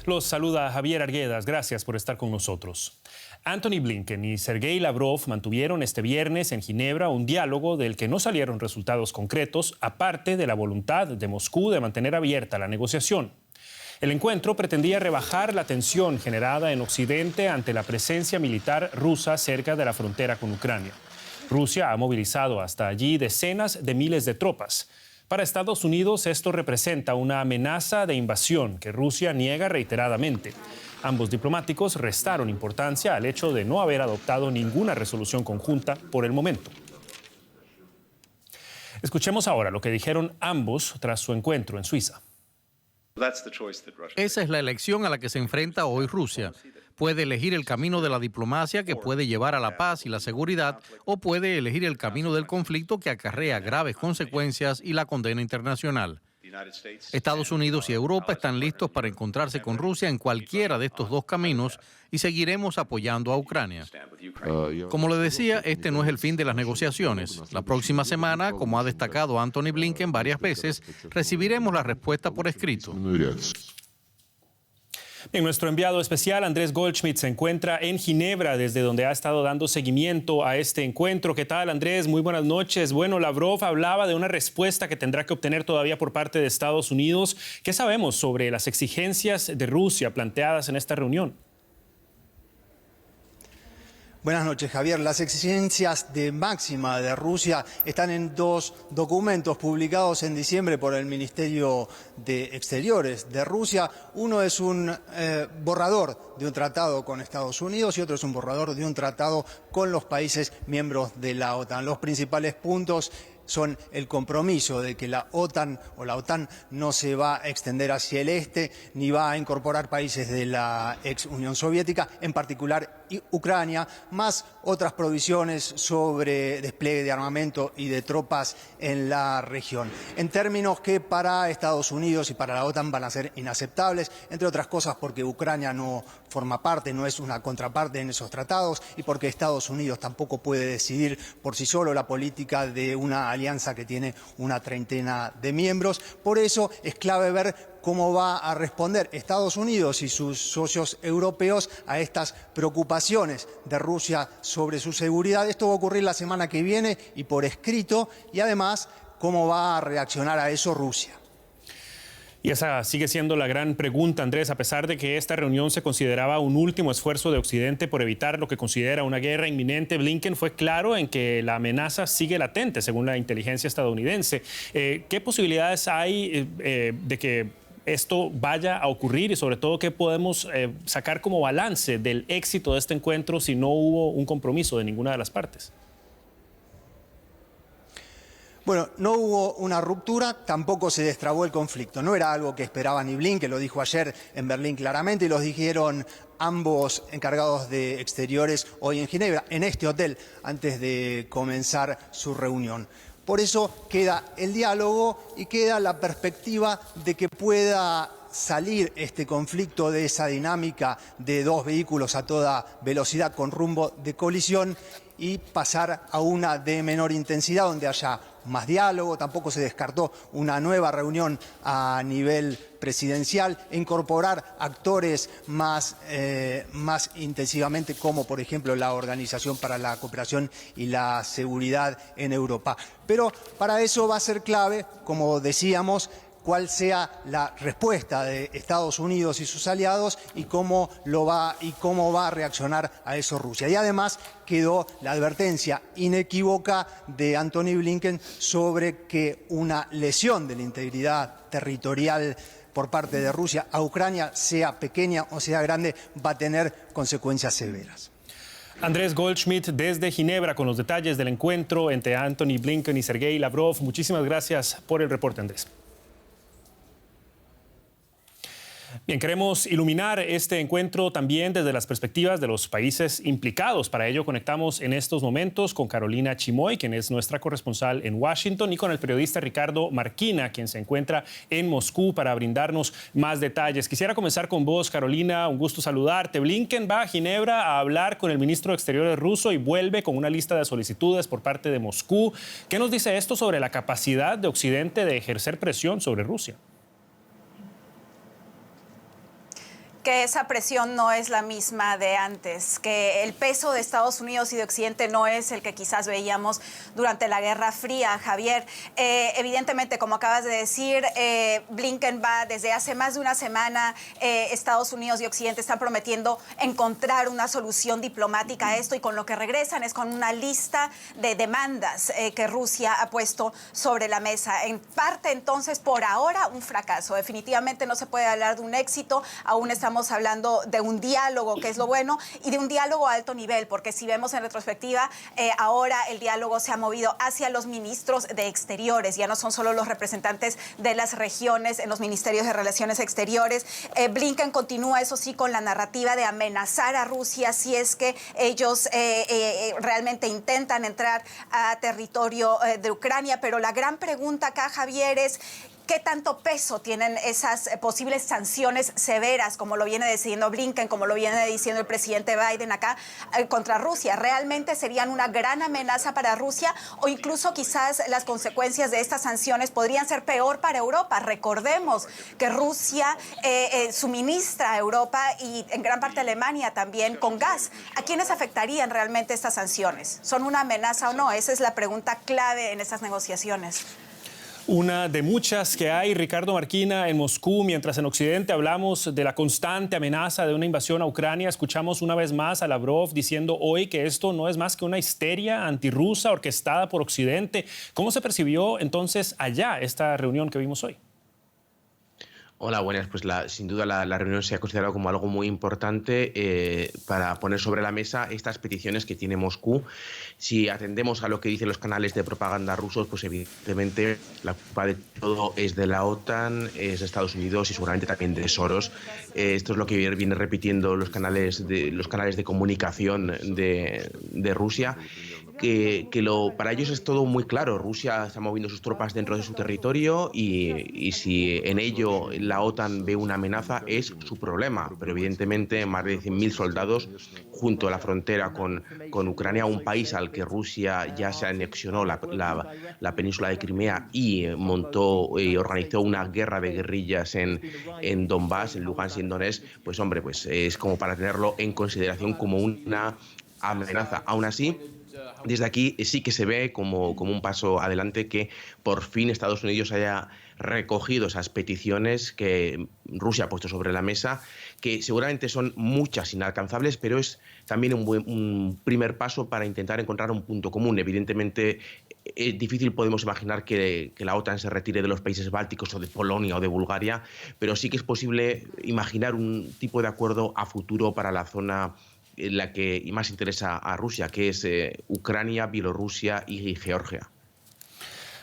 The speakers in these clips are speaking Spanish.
Los saluda Javier Arguedas. Gracias por estar con nosotros. Anthony Blinken y Sergei Lavrov mantuvieron este viernes en Ginebra un diálogo del que no salieron resultados concretos, aparte de la voluntad de Moscú de mantener abierta la negociación. El encuentro pretendía rebajar la tensión generada en Occidente ante la presencia militar rusa cerca de la frontera con Ucrania. Rusia ha movilizado hasta allí decenas de miles de tropas. Para Estados Unidos esto representa una amenaza de invasión que Rusia niega reiteradamente. Ambos diplomáticos restaron importancia al hecho de no haber adoptado ninguna resolución conjunta por el momento. Escuchemos ahora lo que dijeron ambos tras su encuentro en Suiza. Esa es la elección a la que se enfrenta hoy Rusia. Puede elegir el camino de la diplomacia que puede llevar a la paz y la seguridad, o puede elegir el camino del conflicto que acarrea graves consecuencias y la condena internacional. Estados Unidos y Europa están listos para encontrarse con Rusia en cualquiera de estos dos caminos y seguiremos apoyando a Ucrania. Como le decía, este no es el fin de las negociaciones. La próxima semana, como ha destacado Anthony Blinken varias veces, recibiremos la respuesta por escrito. Bien, nuestro enviado especial, Andrés Goldschmidt, se encuentra en Ginebra, desde donde ha estado dando seguimiento a este encuentro. ¿Qué tal, Andrés? Muy buenas noches. Bueno, Lavrov hablaba de una respuesta que tendrá que obtener todavía por parte de Estados Unidos. ¿Qué sabemos sobre las exigencias de Rusia planteadas en esta reunión? Buenas noches, Javier. Las exigencias de máxima de Rusia están en dos documentos publicados en diciembre por el Ministerio de Exteriores de Rusia. Uno es un borrador de un tratado con Estados Unidos y otro es un borrador de un tratado con los países miembros de la OTAN. Los principales puntos son el compromiso de que la OTAN no se va a extender hacia el este ni va a incorporar países de la ex Unión Soviética, en particular Ucrania, más otras provisiones sobre despliegue de armamento y de tropas en la región, en términos que para Estados Unidos y para la OTAN van a ser inaceptables, entre otras cosas porque Ucrania no forma parte, no es una contraparte en esos tratados y porque Estados Unidos tampoco puede decidir por sí solo la política de una alianza que tiene una treintena de miembros. Por eso es clave ver cómo va a responder Estados Unidos y sus socios europeos a estas preocupaciones de Rusia sobre su seguridad. Esto va a ocurrir la semana que viene y por escrito, y además cómo va a reaccionar a eso Rusia. Y esa sigue siendo la gran pregunta, Andrés, a pesar de que esta reunión se consideraba un último esfuerzo de Occidente por evitar lo que considera una guerra inminente. Blinken fue claro en que la amenaza sigue latente, según la inteligencia estadounidense. ¿Qué posibilidades hay de que esto vaya a ocurrir y sobre todo qué podemos sacar como balance del éxito de este encuentro si no hubo un compromiso de ninguna de las partes? Bueno, no hubo una ruptura, tampoco se destrabó el conflicto. No era algo que esperaba ni Blinken, lo dijo ayer en Berlín claramente y lo dijeron ambos encargados de exteriores hoy en Ginebra, en este hotel, antes de comenzar su reunión. Por eso queda el diálogo y queda la perspectiva de que pueda salir este conflicto de esa dinámica de dos vehículos a toda velocidad con rumbo de colisión y pasar a una de menor intensidad donde haya más diálogo. Tampoco se descartó una nueva reunión a nivel presidencial e incorporar actores más intensivamente, como por ejemplo la Organización para la Cooperación y la Seguridad en Europa. Pero para eso va a ser clave, como decíamos, cuál sea la respuesta de Estados Unidos y sus aliados y cómo va a reaccionar a eso Rusia. Y además quedó la advertencia inequívoca de Anthony Blinken sobre que una lesión de la integridad territorial por parte de Rusia a Ucrania, sea pequeña o sea grande, va a tener consecuencias severas. Andrés Goldschmidt desde Ginebra con los detalles del encuentro entre Anthony Blinken y Sergei Lavrov. Muchísimas gracias por el reporte, Andrés. Bien, queremos iluminar este encuentro también desde las perspectivas de los países implicados. Para ello conectamos en estos momentos con Carolina Chimoy, quien es nuestra corresponsal en Washington, y con el periodista Ricardo Marquina, quien se encuentra en Moscú para brindarnos más detalles. Quisiera comenzar con vos, Carolina. Un gusto saludarte. Blinken va a Ginebra a hablar con el ministro de Exteriores ruso y vuelve con una lista de solicitudes por parte de Moscú. ¿Qué nos dice esto sobre la capacidad de Occidente de ejercer presión sobre Rusia? que esa presión no es la misma de antes, que el peso de Estados Unidos y de Occidente no es el que quizás veíamos durante la Guerra Fría, Javier. Evidentemente, como acabas de decir, Blinken va desde hace más de una semana, Estados Unidos y Occidente están prometiendo encontrar una solución diplomática a esto, y con lo que regresan es con una lista de demandas que Rusia ha puesto sobre la mesa. En parte, entonces, por ahora, un fracaso. Definitivamente no se puede hablar de un éxito, aún estamos hablando de un diálogo, que es lo bueno, y de un diálogo a alto nivel, porque si vemos en retrospectiva, ahora el diálogo se ha movido hacia los ministros de Exteriores, ya no son solo los representantes de las regiones en los ministerios de Relaciones Exteriores. Blinken continúa, eso sí, con la narrativa de amenazar a Rusia si es que ellos realmente intentan entrar a territorio de Ucrania, pero la gran pregunta acá, Javier, es ¿qué tanto peso tienen esas posibles sanciones severas, como lo viene diciendo Blinken, como lo viene diciendo el presidente Biden acá, contra Rusia? ¿Realmente serían una gran amenaza para Rusia, o incluso quizás las consecuencias de estas sanciones podrían ser peor para Europa? Recordemos que Rusia suministra a Europa, y en gran parte Alemania también, con gas. ¿A quiénes afectarían realmente estas sanciones? ¿Son una amenaza o no? Esa es la pregunta clave en estas negociaciones. Una de muchas que hay, Ricardo Marquina, en Moscú. Mientras en Occidente hablamos de la constante amenaza de una invasión a Ucrania, escuchamos una vez más a Lavrov diciendo hoy que esto no es más que una histeria antirrusa orquestada por Occidente. ¿Cómo se percibió entonces allá esta reunión que vimos hoy? Hola, buenas. Pues sin duda la reunión se ha considerado como algo muy importante para poner sobre la mesa estas peticiones que tiene Moscú. Si atendemos a lo que dicen los canales de propaganda rusos, pues evidentemente la culpa de todo es de la OTAN, es de Estados Unidos y seguramente también de Soros. Esto es lo que viene repitiendo los canales de comunicación de Rusia. Para ellos es todo muy claro. Rusia está moviendo sus tropas dentro de su territorio y si en ello la OTAN ve una amenaza es su problema. Pero evidentemente más de 100.000 soldados junto a la frontera con Ucrania, un país al que Rusia ya se anexionó la península de Crimea y montó y organizó una guerra de guerrillas en Donbass, en Lugansk y en Donetsk, pues hombre, pues es como para tenerlo en consideración como una amenaza. Aún así, desde aquí sí que se ve como un paso adelante que por fin Estados Unidos haya recogido esas peticiones que Rusia ha puesto sobre la mesa, que seguramente son muchas inalcanzables, pero es también un primer paso para intentar encontrar un punto común. Evidentemente es difícil, podemos imaginar que la OTAN se retire de los países bálticos o de Polonia o de Bulgaria, pero sí que es posible imaginar un tipo de acuerdo a futuro para la zona en la que más interesa a Rusia, que es Ucrania, Bielorrusia y Georgia.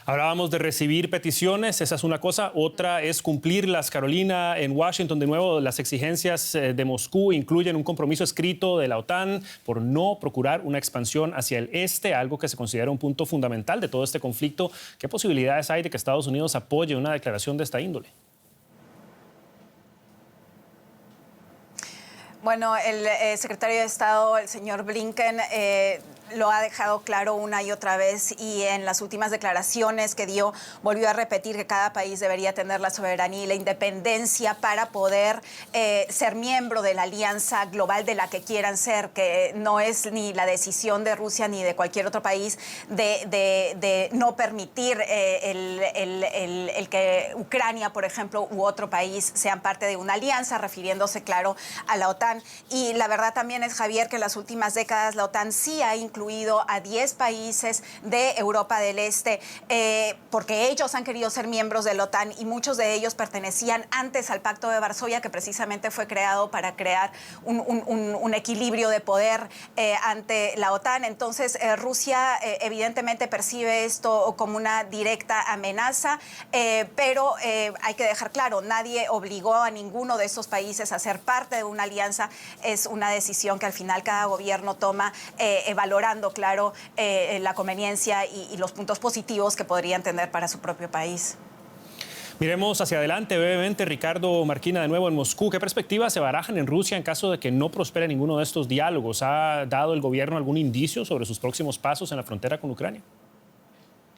Hablábamos de recibir peticiones, esa es una cosa. Otra es cumplirlas. Carolina, en Washington, de nuevo, las exigencias de Moscú incluyen un compromiso escrito de la OTAN por no procurar una expansión hacia el este, algo que se considera un punto fundamental de todo este conflicto. ¿Qué posibilidades hay de que Estados Unidos apoye una declaración de esta índole? Bueno, el secretario de Estado, el señor Blinken, lo ha dejado claro una y otra vez, y en las últimas declaraciones que dio volvió a repetir que cada país debería tener la soberanía y la independencia para poder ser miembro de la alianza global de la que quieran ser, que no es ni la decisión de Rusia ni de cualquier otro país de no permitir el que Ucrania, por ejemplo, u otro país sean parte de una alianza, refiriéndose, claro, a la OTAN. Y la verdad también es, Javier, que en las últimas décadas la OTAN sí ha incluido a 10 países de Europa del Este, porque ellos han querido ser miembros de la OTAN, y muchos de ellos pertenecían antes al Pacto de Varsovia, que precisamente fue creado para crear un equilibrio de poder ante la OTAN. Entonces, Rusia evidentemente percibe esto como una directa amenaza, pero hay que dejar claro, nadie obligó a ninguno de estos países a ser parte de una alianza. Es una decisión que al final cada gobierno toma valorando, claro, la conveniencia y los puntos positivos que podrían tener para su propio país. Miremos hacia adelante brevemente. Ricardo Marquina, de nuevo en Moscú. ¿Qué perspectivas se barajan en Rusia en caso de que no prospere ninguno de estos diálogos? ¿Ha dado el gobierno algún indicio sobre sus próximos pasos en la frontera con Ucrania?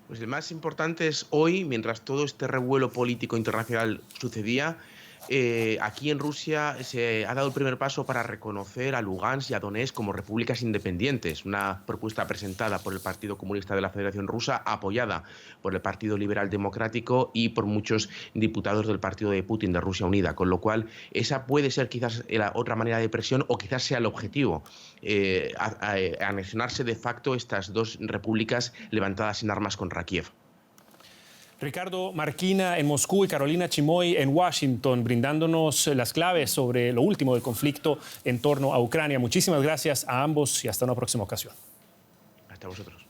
Pues el más importante es hoy, mientras todo este revuelo político internacional sucedía, aquí en Rusia se ha dado el primer paso para reconocer a Lugansk y a Donetsk como repúblicas independientes, una propuesta presentada por el Partido Comunista de la Federación Rusa, apoyada por el Partido Liberal Democrático y por muchos diputados del partido de Putin, de Rusia Unida, con lo cual esa puede ser quizás la otra manera de presión o quizás sea el objetivo, anexionarse de facto estas dos repúblicas levantadas en armas contra Kiev. Ricardo Marquina en Moscú y Carolina Chimoy en Washington, brindándonos las claves sobre lo último del conflicto en torno a Ucrania. Muchísimas gracias a ambos y hasta una próxima ocasión. Hasta vosotros.